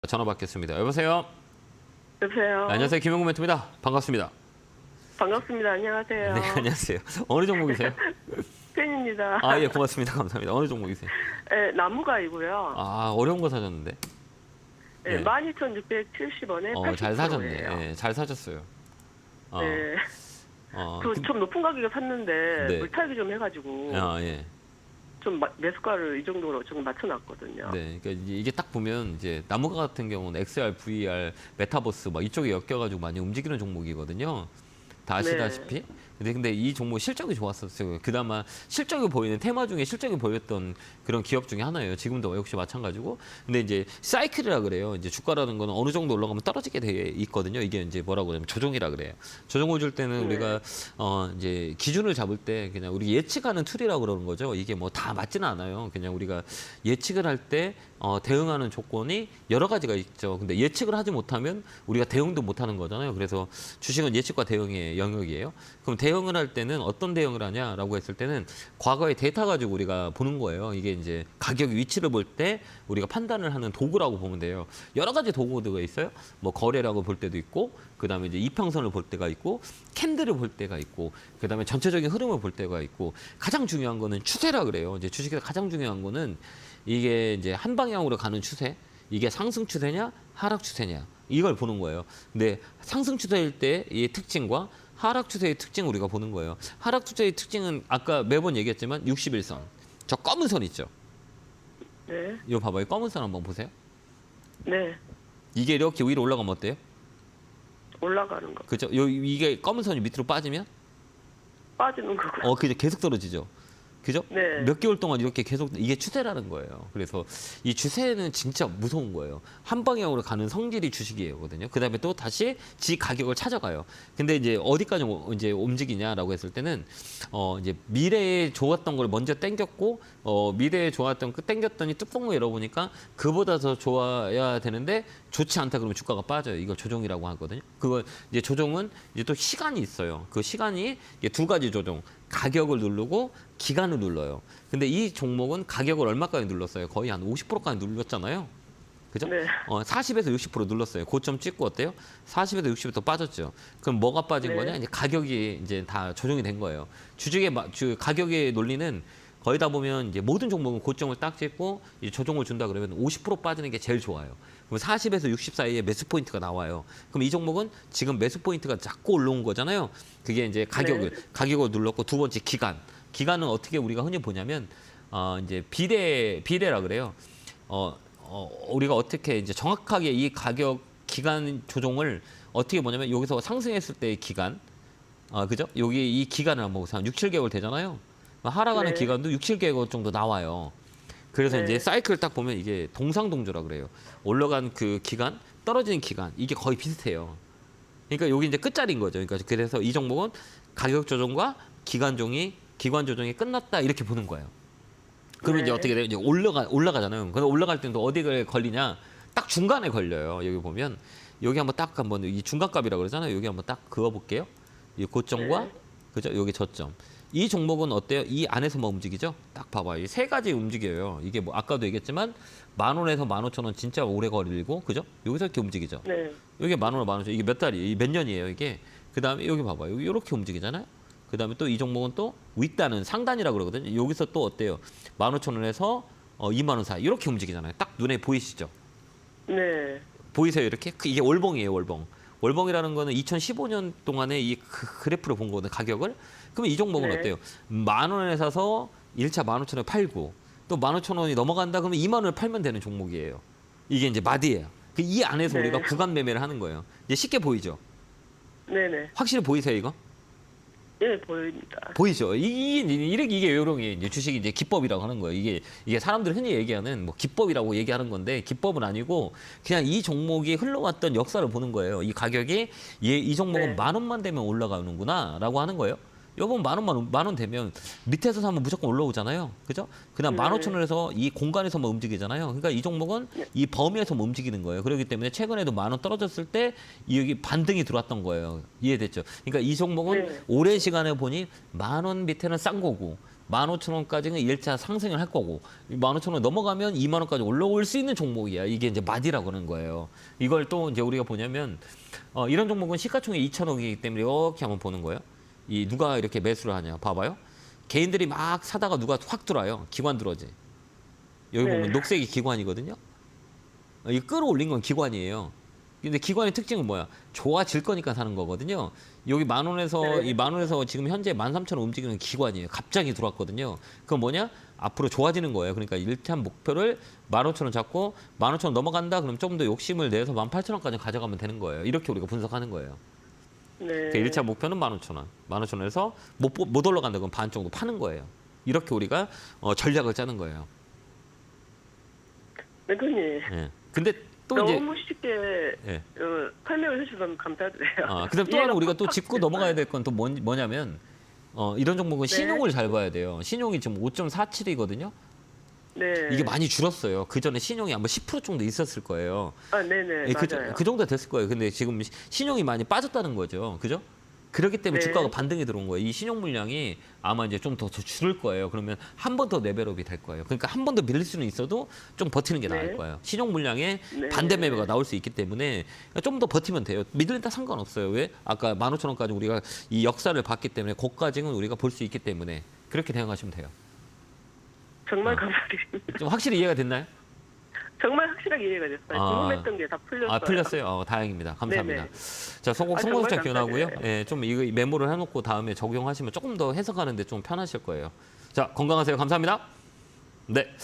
전화 받겠습니다. 여보세요? 여보세요. 네, 안녕하세요. 김영구 멘토입니다. 반갑습니다. 반갑습니다. 안녕하세요. 네, 안녕하세요. 어느 종목이세요? 팬입니다. 아, 예, 고맙습니다. 감사합니다. 어느 종목이세요? 네, 나무가이고요. 아, 어려운 거 사셨는데. 네, 네. 12,670원에 잘 80%예요. 사셨네. 예, 잘 사셨어요. 네. 어, 좀 높은 가격에 샀는데 네. 물타기 좀 해가지고 예. 좀 매수가를 이 정도로 좀 맞춰놨거든요. 네, 그러니까 이게 딱 보면 이제 나무가 같은 경우는 XR, VR, 메타버스 막 이쪽에 엮여가지고 많이 움직이는 종목이거든요. 다 아시다시피. 근데 이 종목 실적이 좋았었어요. 그나마 실적이 보이는 테마 중에 실적이 보였던 그런 기업 중에 하나예요. 지금도 역시 마찬가지고. 근데 이제 사이클이라 그래요. 이제 주가라는 거는 어느 정도 올라가면 떨어지게 돼 있거든요. 이게 이제 뭐라고 하냐면 조종이라 그래요. 조종을 줄 때는 우리가 이제 기준을 잡을 때 그냥 우리 예측하는 툴이라고 그러는 거죠. 이게 뭐 다 맞지는 않아요. 그냥 우리가 예측을 할 때 대응하는 조건이 여러 가지가 있죠. 근데 예측을 하지 못하면 우리가 대응도 못하는 거잖아요. 그래서 주식은 예측과 대응의 영역이에요. 그럼 대응을 할 때는 어떤 대응을 하냐라고 했을 때는 과거의 데이터 가지고 우리가 보는 거예요. 이게 이제 가격 위치를 볼 때 우리가 판단을 하는 도구라고 보면 돼요. 여러 가지 도구가 있어요. 뭐 거래라고 볼 때도 있고, 그다음에 이제 이평선을 볼 때가 있고, 캔들을 볼 때가 있고, 그다음에 전체적인 흐름을 볼 때가 있고, 가장 중요한 거는 추세라 그래요. 이제 주식에서 가장 중요한 거는 이게 이제 한 방향으로 가는 추세, 이게 상승 추세냐, 하락 추세냐, 이걸 보는 거예요. 근데 상승 추세일 때의 특징과 하락 추세의 특징을 우리가 보는 거예요. 하락 추세의 특징은 아까 매번 얘기했지만 61선. 저 검은 선 있죠? 네. 이거 봐봐요. 검은 선 한번 보세요. 네. 이게 이렇게 위로 올라가면 어때요? 올라가는 거. 그죠? 이게 검은 선이 밑으로 빠지면 빠지는 거고요. 그죠? 계속 떨어지죠. 그죠? 네. 몇 개월 동안 이렇게 계속 이게 추세라는 거예요. 그래서 이 추세는 진짜 무서운 거예요. 한 방향으로 가는 성질이 주식이거든요. 그다음에 또 다시 지 가격을 찾아가요. 근데 이제 어디까지 이제 움직이냐라고 했을 때는 이제 미래에 좋았던 걸 먼저 땡겼고 미래에 좋았던 그 땡겼더니 뚜껑을 열어보니까 그보다 더 좋아야 되는데 좋지 않다 그러면 주가가 빠져요. 이걸 조정이라고 하거든요. 그걸 이제 조정은 이제 또 시간이 있어요. 그 시간이 이게 두 가지 조정. 가격을 누르고 기간을 눌러요. 근데 이 종목은 가격을 얼마까지 눌렀어요? 거의 한 50%까지 눌렀잖아요. 그죠? 네. 40에서 60% 눌렀어요. 고점 찍고 어때요? 40에서 60에 또 빠졌죠. 그럼 뭐가 빠진 네. 거냐? 이제 가격이 이제 다 조정이 된 거예요. 가격의 논리는 거의 다 보면 이제 모든 종목은 고점을 딱 찍고 이제 조정을 준다 그러면 50% 빠지는 게 제일 좋아요. 그럼 40에서 60 사이에 매수 포인트가 나와요. 그럼 이 종목은 지금 매수 포인트가 자꾸 올라온 거잖아요. 그게 이제 가격을 눌렀고 두 번째 기간은 어떻게 우리가 흔히 보냐면 이제 비례라 그래요. 우리가 어떻게 이제 정확하게 이 가격 기간 조정을 어떻게 보냐면 여기서 상승했을 때의 기간, 그죠? 여기 이 기간을 한번 보세요. 한 6, 7개월 되잖아요. 하락하는 네. 기간도 6, 7개월 정도 나와요. 그래서 네. 이제 사이클을 딱 보면 이게 동상동조라 그래요. 올라간 그 기간, 떨어지는 기간, 이게 거의 비슷해요. 그러니까 여기 이제 끝자리인 거죠. 그러니까 그래서 이 종목은 가격 조정과 기간 조정이 끝났다 이렇게 보는 거예요. 그러면 이제 어떻게 돼요? 이제 올라가잖아요. 근데 올라갈 때는 또 어디에 걸리냐? 딱 중간에 걸려요. 여기 보면 여기 한번 이 중간값이라고 그러잖아요. 여기 한번 딱 그어 볼게요. 이 고점과 그죠? 여기 저점. 이 종목은 어때요? 이 안에서만 움직이죠? 딱 봐봐요. 이 세 가지 움직여요. 이게 뭐 아까도 얘기했지만 10,000원에서 15,000원 진짜 오래 걸리고 그죠? 여기서 이렇게 움직이죠. 네. 여기 10,000원, 15,000원. 이게 몇 달이에요? 몇 년이에요, 이게? 그다음에 여기 봐봐요. 여기 이렇게 움직이잖아요. 그다음에 또 이 종목은 또 윗단은 상단이라고 그러거든요. 여기서 또 어때요? 15,000원에서 20,000원 사이 이렇게 움직이잖아요. 딱 눈에 보이시죠? 네. 보이세요? 이렇게? 이게 월봉이에요, 월봉. 월봉이라는 거는 2015년 동안에 이 그래프를 본 거거든요, 가격을. 그러면 이 종목은 네. 어때요? 10,000원에 사서 1차 15,000원에 팔고 또 15,000원이 넘어간다 그러면 20,000원을 팔면 되는 종목이에요. 이게 이제 마디예요. 이 안에서 네. 우리가 구간 매매를 하는 거예요. 이제 쉽게 보이죠? 네네. 확실히 보이세요, 이거? 네, 보입니다. 보이죠? 이게 요령이 이제 주식이 이제 기법이라고 하는 거예요. 이게 사람들이 흔히 얘기하는 뭐 기법이라고 얘기하는 건데 기법은 아니고 그냥 이 종목이 흘러왔던 역사를 보는 거예요. 이 가격이 이 종목은 네. 10,000원만 되면 올라가는구나라고 하는 거예요. 요번 10,000원 되면 밑에서 사면 무조건 올라오잖아요. 그죠? 그냥 네. 15,000원에서 이 공간에서만 움직이잖아요. 그러니까 이 종목은 이 범위에서만 움직이는 거예요. 그렇기 때문에 최근에도 10,000원 떨어졌을 때 여기 반등이 들어왔던 거예요. 이해됐죠? 그러니까 이 종목은 네. 오랜 시간에 보니 10,000원 밑에는 싼 거고 15,000원까지는 1차 상승을 할 거고 15,000원 넘어가면 2만 원까지 올라올 수 있는 종목이야. 이게 이제 마디라고 하는 거예요. 이걸 또 이제 우리가 보냐면 이런 종목은 시가총액 2천억이기 때문에 이렇게 한번 보는 거예요. 이 누가 이렇게 매수를 하냐 봐봐요. 개인들이 막 사다가 누가 확 들어와요. 기관 들어오지. 여기 보면 녹색이 기관이거든요. 이 끌어올린 건 기관이에요. 근데 기관의 특징은 뭐야? 좋아질 거니까 사는 거거든요. 여기 10,000원에서 이 10,000원에서 지금 현재 13,000원 움직이는 기관이에요. 갑자기 들어왔거든요. 그건 뭐냐? 앞으로 좋아지는 거예요. 그러니까 일단 목표를 15,000원 잡고 15,000원 넘어간다. 그럼 좀 더 욕심을 내서 18,000원까지 가져가면 되는 거예요. 이렇게 우리가 분석하는 거예요. 네. 그러니까 1차 목표는 15,000원. 15,000원에서 못 올라간다. 그럼 반 정도 파는 거예요. 이렇게 우리가 전략을 짜는 거예요. 매도님. 예. 근데 또 이제 너무 쉽게 예. 설명을 해주셔서 감사드려요. 그다음 또 하나 우리가 또 짚고 넘어가야 될 건 또 뭐냐면 이런 종목은 네. 신용을 잘 봐야 돼요. 신용이 지금 5.47이거든요. 네. 이게 많이 줄었어요. 그 전에 신용이 아마 10% 정도 있었을 거예요. 아, 네네. 예, 맞아요. 그 정도 됐을 거예요. 근데 지금 신용이 많이 빠졌다는 거죠. 그죠? 그렇기 때문에 네. 주가가 반등이 들어온 거예요. 이 신용 물량이 아마 이제 좀 더 줄을 거예요. 그러면 한 번 더 레벨업이 될 거예요. 그러니까 한 번 더 밀릴 수는 있어도 좀 버티는 게 나을 네. 거예요. 신용 물량에 네. 반대 매매가 나올 수 있기 때문에 좀 더 버티면 돼요. 밀린다 상관없어요. 왜? 아까 15,000원까지 우리가 이 역사를 봤기 때문에 거기까지는 우리가 볼 수 있기 때문에 그렇게 생각하시면 돼요. 정말 감사드립니다. 좀 확실히 이해가 됐나요? 정말 확실하게 이해가 됐어요. 궁금했던 게 다 풀렸어요. 풀렸어요. 다행입니다. 감사합니다. 네네. 자, 정말 송공차 변하고요. 감사드려요. 예, 좀 이거 메모를 해놓고 다음에 적용하시면 조금 더 해석하는데 좀 편하실 거예요. 자, 건강하세요. 감사합니다. 네.